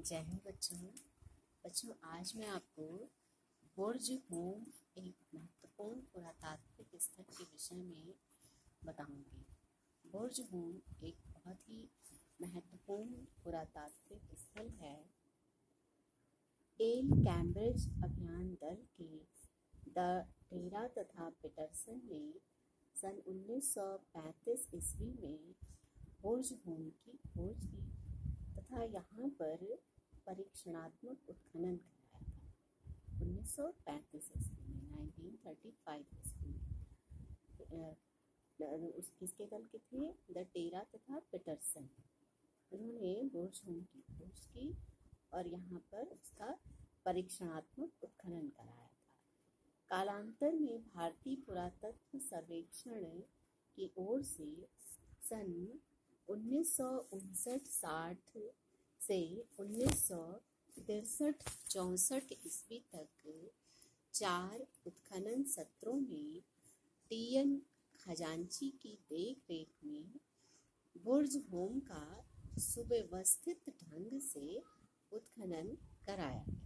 जय हिंद बच्चों आज मैं आपको बुर्ज होम एक महत्वपूर्ण पुरातात्विक स्थल के विषय में बताऊंगी। बुर्ज होम एक बहुत ही महत्वपूर्ण पुरातात्विक स्थल है। एल कैम्ब्रिज अभियान दल के द टेरा तथा पीटरसन ने सन 1935 ईस्वी में बुर्ज होम की खोज की तथा यहाँ पर परीक्षणात्मक उत्खनन कराया था। 1935 ईस्वी में 1935 ईस्वी में किसके दल के थे? द टेरा तथा पीटरसन। उन्होंने बुर्ज होम की खोज की और यहाँ पर उसका परीक्षणात्मक उत्खनन कराया था। कालांतर में भारतीय पुरातत्व सर्वेक्षण की ओर से सन 1959-60 से 1963-64 ईस्वी तक 4 उत्खनन सत्रों में टी.एन. खजांची की देखरेख में बुर्ज होम का सुव्यवस्थित ढंग से उत्खनन कराया गया।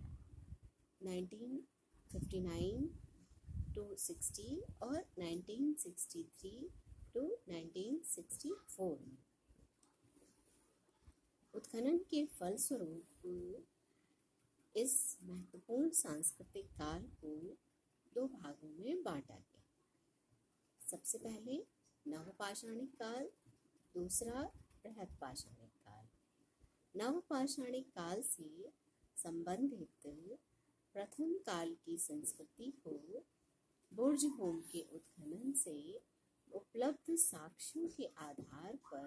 1959-60 और 1963-1964 में उत्खनन के फलस्वरूप इस महत्वपूर्ण सांस्कृतिक काल को 2 भागों में बांटा गया। सबसे पहले नवपाषाणिक काल, दूसरा बृहत्पाषाणिक काल। नवपाषाणिक काल से संबंधित प्रथम काल की संस्कृति को बुर्ज होम के उत्खनन से उपलब्ध साक्ष्यों के आधार पर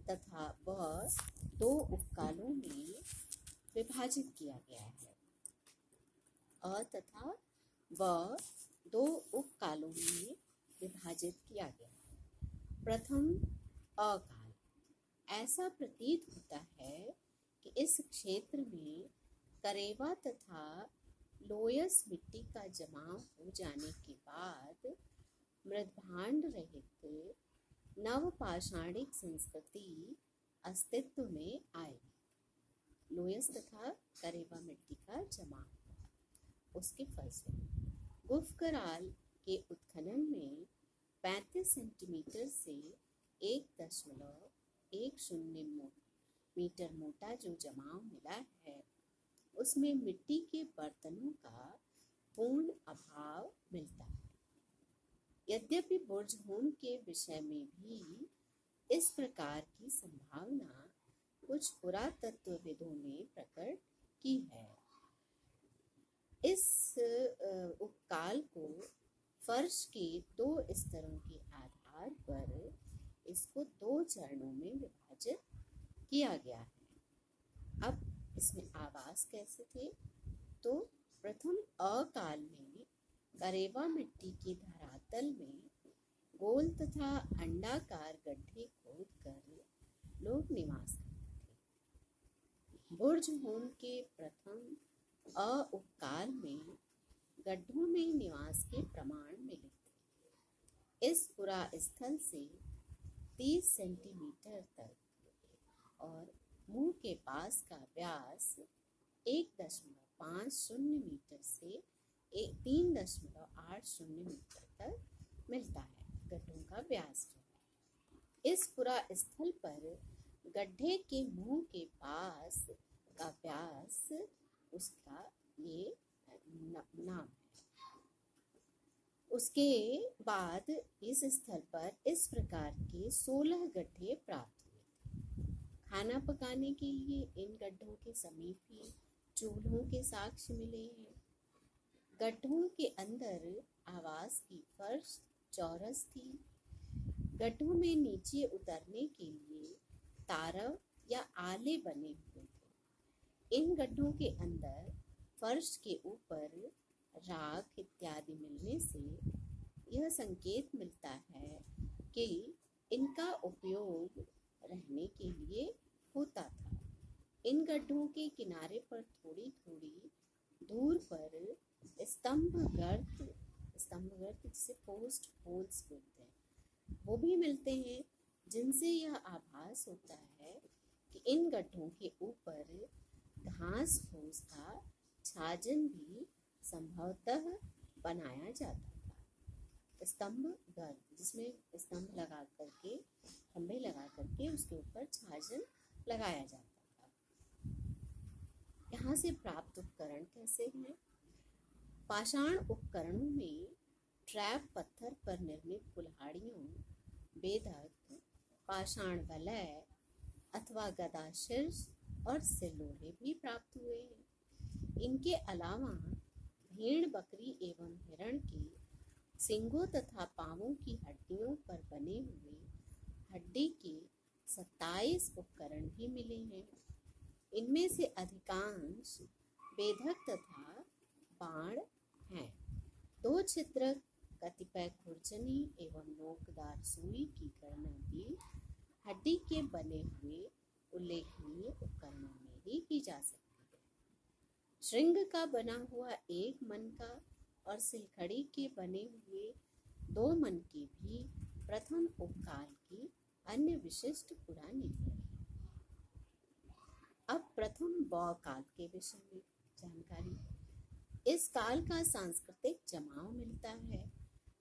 तथा व 2 उपकालों में विभाजित किया गया है। तथा व 2 उपकालों में विभाजित किया गया है। प्रथम अकाल। ऐसा प्रतीत होता है कि इस क्षेत्र में करेवा तथा लोयस मिट्टी का जमाव हो जाने के बाद मृदभांड रहित नवपाषाणिक संस्कृति अस्तित्व में आई। लोयस तथा करेवा मिट्टी का जमाव उसके फलस्वरूप गुफकराल के उत्खनन में 35 सेंटीमीटर से 1.10 मीटर मोटा जो जमाव मिला है उसमें मिट्टी के बर्तनों का पूर्ण अभाव मिलता है। यद्यपि बुर्ज होम के विषय में भी इस प्रकार की संभावना कुछ पुरातत्वविदों ने प्रकट की है। इस उपकाल को फर्श के 2 स्तरों के आधार पर इसको 2 चरणों में विभाजित किया गया है। अब इसमें आवास कैसे थे? तो प्रथम अकाल में करेवा मिट्टी की धरातल में गोल तथा अंडाकार गड्ढे खोदकर लोग निवास करते थे। बुर्ज होम के प्रथम उपकाल में गड्ढों में निवास के प्रमाण मिले थे। इस पुरा स्थल से 30 सेंटीमीटर तक और मुंह के पास का व्यास 1.50 मीटर से 3.80 मीटर तक मिलता है। गड्ढों का व्यास जो है इस पुरा स्थल पर गड्ढे के मुंह के पास का व्यास उसका ये नाम है। उसके बाद इस स्थल पर इस प्रकार के 16 गड्ढे प्राप्त हुए थे। खाना पकाने के लिए इन गड्ढों के समीप ही चूल्हों के साक्ष्य मिले हैं। गड्ढों के अंदर आवास की फर्श चौरस थी। गड्ढों में नीचे उतरने के लिए तारव या आले बने हुए थे। इन गड्ढों के अंदर फर्श के ऊपर राख इत्यादि मिलने से यह संकेत मिलता है कि इनका उपयोग रहने के लिए होता था। इन गड्ढों के किनारे पर थोड़ी थोड़ी दूर पर स्तंभ गर्त जिसे पोस्ट होल्स बोलते हैं वो भी मिलते हैं, जिनसे यह आभास होता है कि इन गड्ढों के ऊपर घास फूस का छाजन भी संभवतः बनाया जाता था। स्तंभ घर, जिसमें स्तंभ लगा करके, खंभे लगा करके उसके ऊपर छाजन लगाया जाता था। यहाँ से प्राप्त उपकरण कैसे हैं? पाषाण उपकरणों में ट्रैप पत्थर पर निर्मित कुल्हाड़ियों, बेधक, पाषाण वलय अथवा गदा शीर्ष और सिल्लोड़े भी प्राप्त हुए हैं। इनके अलावा भेड़, बकरी एवं हिरण के सींगों तथा पांवों की हड्डियों पर बने हुए हड्डी के 27 उपकरण भी मिले हैं। इनमें से अधिकांश बेधक तथा बाण हैं। 2 छिद्रक, कतिपय खुरचनी एवं नोकदार सुई की गणना भी हड्डी के बने हुए उल्लेखनीय उपकरणों में ही की जा सकती है। श्रृंग का बना हुआ 1 मन का और सिलखड़ी के बने हुए 2 मन के भी प्रथम उपकाल की अन्य विशिष्ट पुरानिधियां हैं। अब प्रथम बौद्ध काल के विषय में जानकारी। इस काल का सांस्कृतिक जमाव मिलता है।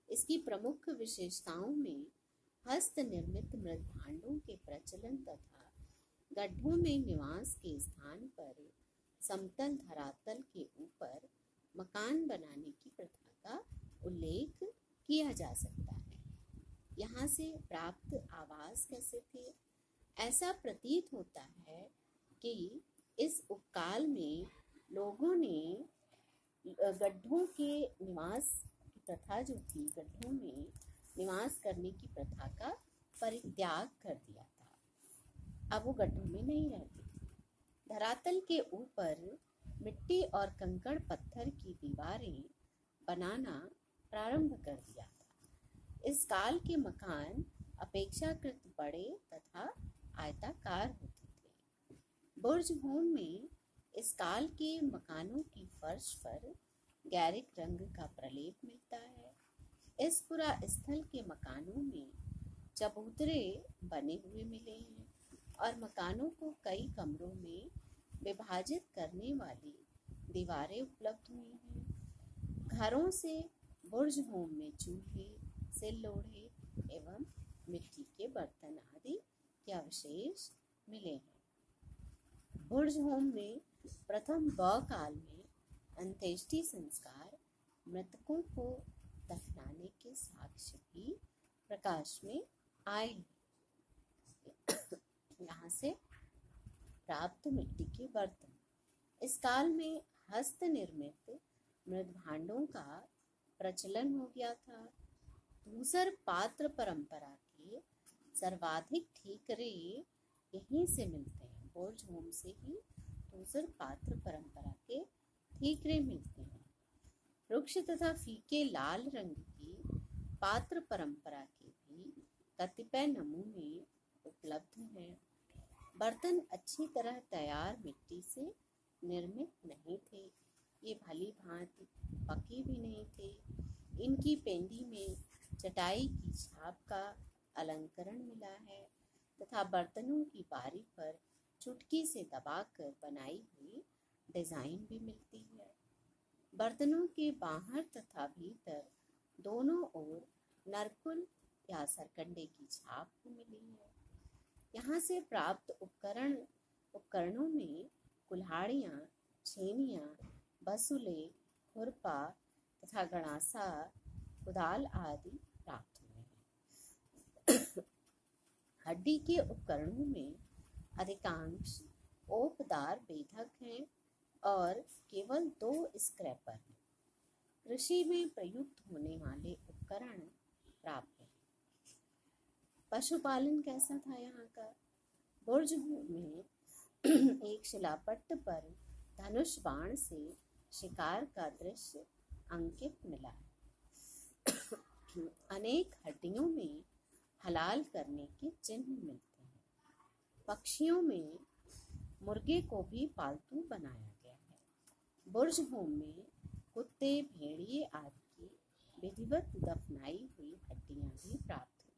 इसकी प्रमुख विशेषताओं में हस्त निर्मित मृत भांडों के प्रचलन तथा गड्ढों में निवास के स्थान पर समतल धरातल के ऊपर मकान बनाने की प्रथा का उल्लेख किया जा सकता है। यहाँ से प्राप्त आवास कैसे थे? ऐसा प्रतीत होता है कि इस उपकाल में लोगों ने गड्ढों के निवास की प्रथा जो थी, गड्ढों में निवास करने की प्रथा का परित्याग कर दिया था। अब वो गड्ढों में नहीं रहते। धरातल के ऊपर मिट्टी और कंकड़ पत्थर की दीवारें बनाना प्रारंभ कर दिया था। इस काल के मकान अपेक्षाकृत बड़े तथा आयताकार होते थे। बुर्ज होम में इस काल के मकानों की फर्श पर गैरिक रंग का प्रलेप मिलता है। इस पुरा स्थल के मकानों में चबूतरे बने हुए मिले हैं और मकानों को कई कमरों में विभाजित करने वाली दीवारें उपलब्ध हुई हैं। घरों से बुर्ज होम में चूल्हे, सिल्लोड़े एवं मिट्टी के बर्तन आदि के अवशेष मिले हैं। बुर्ज होम में प्रथम बौद्ध काल में अंत्येष्टि संस्कार, मृतकों को दफनाने के साक्ष्य भी प्रकाश में आए हैं। यहाँ से प्राप्त मिट्टी के बर्तन। इस काल में हस्त निर्मित मृद भांडों का प्रचलन हो गया था। धूसर पात्र परंपरा के सर्वाधिक ठीकरे यहीं से मिलते हैं। बुर्ज होम से ही धूसर पात्र परंपरा के ठीकरे मिलते हैं। रुक्ष तथा फीके लाल रंग की पात्र परंपरा के भी कतिपय नमूने उपलब्ध हैं। बर्तन अच्छी तरह तैयार मिट्टी से निर्मित नहीं थे। ये भली भांति पके भी नहीं थे। इनकी पेंडी में चटाई की छाप का अलंकरण मिला है तथा बर्तनों की बारी पर चुटकी से दबाकर बनाई हुई डिजाइन भी मिलती है। बर्तनों के बाहर तथा भीतर दोनों ओर नरकुल या सरकंडे की छाप भी मिली है। यहाँ से प्राप्त उपकरणों में कुल्हाड़ियाँ, छेनियाँ, बसुले, खुरपा तथा गणासा, कुदाल आदि प्राप्त हुए हैं। हड्डी के उपकरणों में अधिकांश ओपदार बेधक हैं और केवल 2 स्क्रैपर हैं। कृषि में प्रयुक्त होने वाले उपकरण प्राप्त हैं। पशुपालन कैसा था यहाँ का? बुर्ज में एक शिलापट्ट पर धनुष बाण से शिकार का दृश्य अंकित मिला है। अनेक हड्डियों में हलाल करने के चिन्ह मिलते हैं। पक्षियों में मुर्गे को भी पालतू बनाया गया है। बुर्ज होम में कुत्ते, भेड़िए आदि की विधिवत दफनाई हुई हड्डियां भी प्राप्त हुई।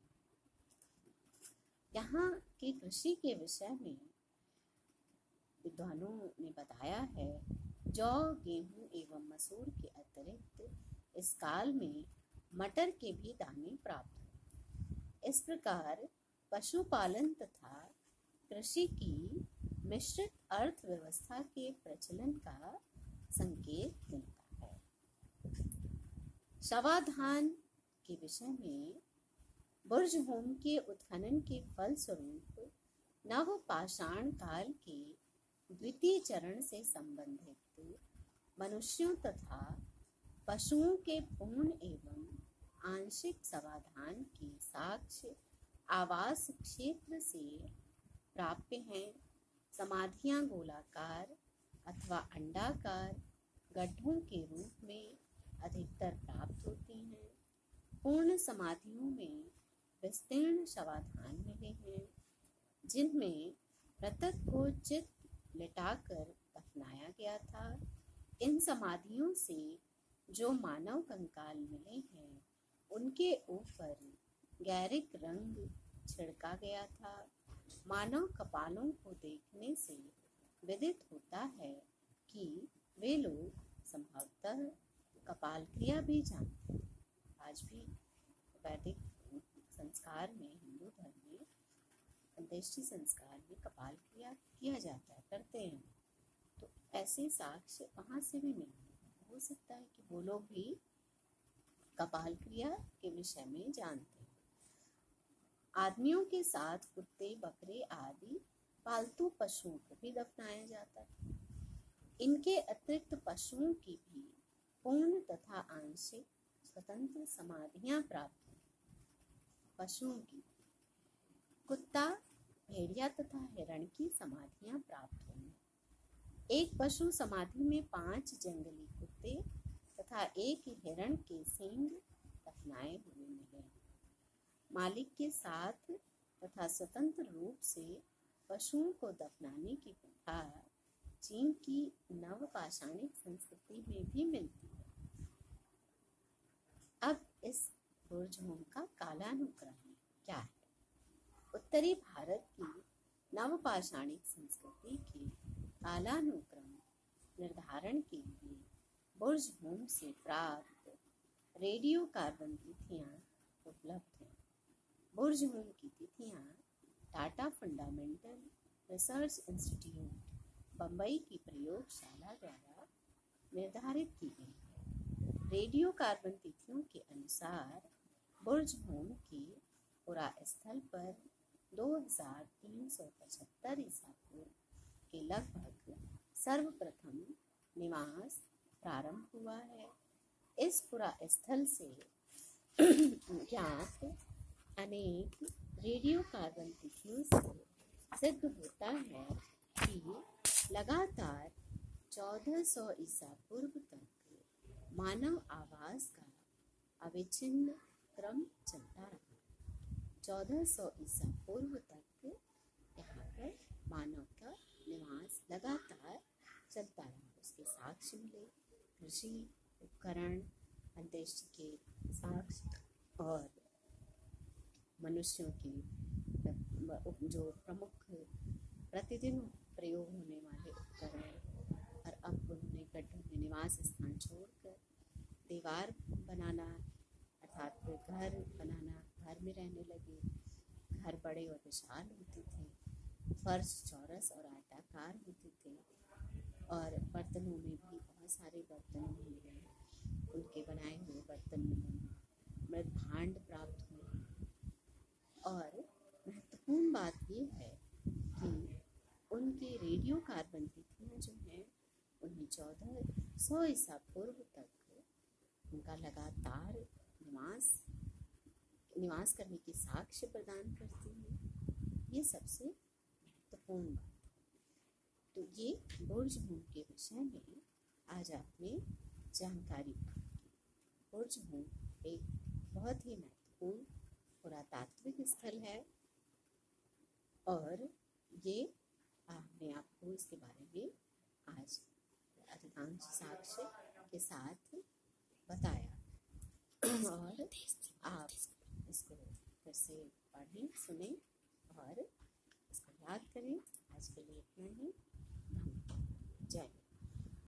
यहाँ की कृषि के विषय में विद्वानों ने बताया है, जौ, गेहूं एवं मसूर के अतिरिक्त इस काल में मटर के भी दाने प्राप्त हुए। इस प्रकार पशुपालन तथा कृषि की मिश्रित अर्थव्यवस्था के प्रचलन का संकेत मिलता है। शवाधान के विषय में बुर्जहोम के उत्खनन के फलस्वरूप नवपाषाण काल के द्वितीय चरण से संबंधित मनुष्यों तथा पशुओं के पूर्ण एवं आंशिक समाधान के साक्ष्य आवास क्षेत्र से प्राप्य हैं। समाधियां गोलाकार अथवा अंडाकार गड्ढों के रूप में अधिकतर प्राप्त होती हैं। पूर्ण समाधियों में विस्तीर्ण शवाधान मिले हैं, जिनमें मृतक को चित लिटाकर दफनाया गया था। इन समाधियों से जो मानव कंकाल मिले हैं, उनके ऊपर गैरिक रंग छिड़का गया था। मानव कपालों को देखने से विदित होता है कि वे लोग संभवतः कपाल क्रिया भी जानते हैं। आज भी वैदिक संस्कार में, हिंदू धर्म में अंत्येष्टि संस्कार में कपाल क्रिया किया जाता है, करते हैं। तो ऐसे साक्ष्य वहाँ से भी मिले। हो सकता है कि वो लोग भी कपाल क्रिया के विषय में जानते हैं। आदमियों के साथ कुत्ते, बकरे आदि पालतू पशुओं को भी दफनाया जाता है। इनके अतिरिक्त पशुओं की भी पूर्ण तथा आंशिक स्वतंत्र समाधियां प्राप्त हुई। पशुओं की कुत्ता, भेड़िया तथा हिरण की समाधियां प्राप्त हुई। एक पशु समाधि में 5 जंगली कुत्ते तथा एक हिरण के सींग दफनाए हुए मिले। मालिक के साथ तथा स्वतंत्र रूप से पशुओं को दफनाने की प्रथा चीन की नवपाषाणिक संस्कृति में भी मिलती है। अब इस बुर्जहोम का कालानुक्रम क्या है? उत्तरी भारत की नवपाषाणिक संस्कृति के कालानुक्रम निर्धारण के लिए बुर्जहोम से प्राप्त रेडियो कार्बन तिथियां उपलब्ध हैं। बुर्जहोम की तिथियां Tata fundamental research institute, Bombay की प्रयोगशाला द्वारा निर्धारित की गई है। रेडियो कार्बन तिथियों के अनुसार बुर्जहोम के पुरा स्थल पर 2375 ईसा पूर्व के लगभग सर्वप्रथम निवास प्रारंभ हुआ है। इस पुरा स्थल से ज्ञात अनेक रेडियो कार्बन तिथियों से सिद्ध होता है कि लगातार 1400 ईसा पूर्व तक मानव आवास का अविच्छिन्न क्रम चलता रहा। 1400 ईसा पूर्व तक यहाँ पर मानव का निवास लगातार चलता रहा। उसके साक्ष्य मिले, कृषि उपकरण, अंत्येष्टि के साक्ष्य और मनुष्यों की जो प्रमुख प्रतिदिन प्रयोग होने वाले उपकरण। और अब उन्होंने गड्ढों में निवास स्थान छोड़कर दीवार बनाना अर्थात घर बनाना, घर में रहने लगे। घर बड़े और विशाल होते थे, फर्श चौरस और आयताकार होते थे और बर्तनों में भी बहुत सारे बर्तन मिले, उनके बनाए हुए बर्तन मिले, मृत भांड प्राप्त हुए। और महत्वपूर्ण बात ये है कि उनके रेडियो कार्बन तिथियाँ जो हैं उन्हें 1400 ईसा पूर्व तक उनका लगातार निवास करने की साक्ष्य प्रदान करती है। ये सबसे महत्वपूर्ण बात है। तो ये बुर्जहोम के विषय में आज आपने जानकारी प्राप्त की। बुर्जहोम एक बहुत ही महत्वपूर्ण पुरातात्विक स्थल है और ये हमने आपको इसके बारे में आज अधिकांश साक्ष्य के साथ बताया और आप इसको फिर से पढ़ें, सुनें और इसको याद करें। आज के लिए इतना ही। जय हिंद।